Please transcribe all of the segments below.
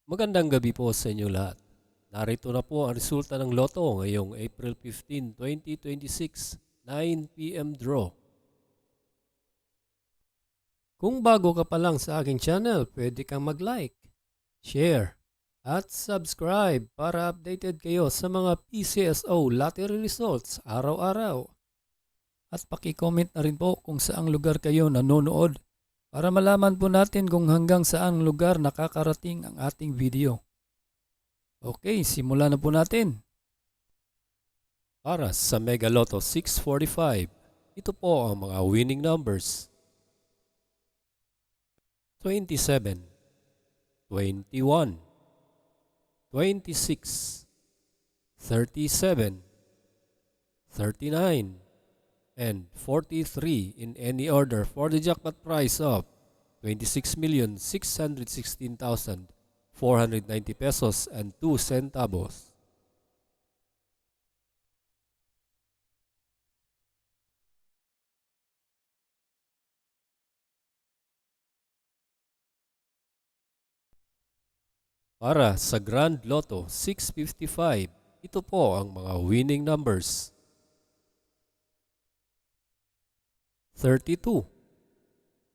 Magandang gabi po sa inyo lahat. Narito na po ang resulta ng Lotto ngayong April 15, 2026, 9 p.m. draw. Kung bago ka pa lang sa aking channel, pwede kang mag-like, share, at subscribe para updated kayo sa mga PCSO lottery results araw-araw. At paki-comment na rin po kung saang lugar kayo nanonood para malaman po natin kung hanggang saang lugar nakakarating ang ating video. Okay, simulan na po natin. Para sa Mega Lotto 645, ito po ang mga winning numbers. 27, 21, 26, 37, 39, and 43 in any order for the jackpot prize of 26,616,490 pesos and 2 centavos. Para sa Grand Lotto 655, ito po ang mga winning numbers. 32,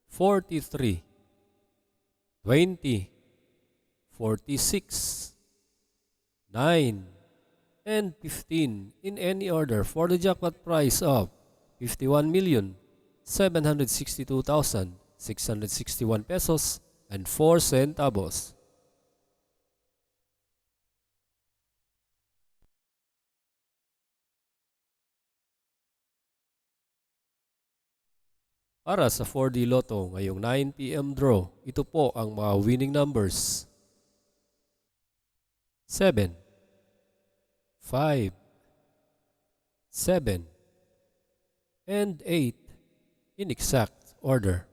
43, 20, 46, 9, and 15 in any order for the jackpot prize of 51,762,661 pesos and 4 centavos. Para sa 4D Lotto ngayong 9 p.m. draw, ito po ang mga winning numbers. 7, 5, 7, and 8 in exact order.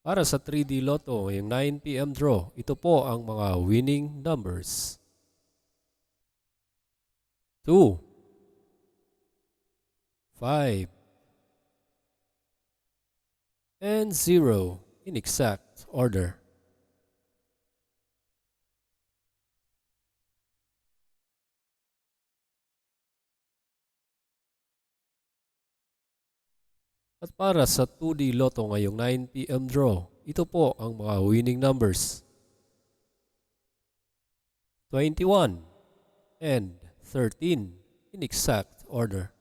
Para sa 3D Lotto ngayong 9 p.m. draw, ito po ang mga winning numbers. 2, 5, and 0 in exact order. At para sa 2D Lotto ngayong 9 p.m. draw, ito po ang mga winning numbers. 21 and 13 in exact order.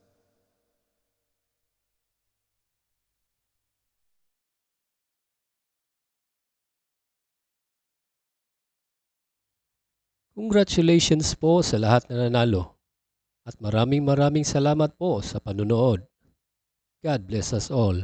Congratulations po sa lahat na nanalo at maraming salamat po sa panunood. God bless us all.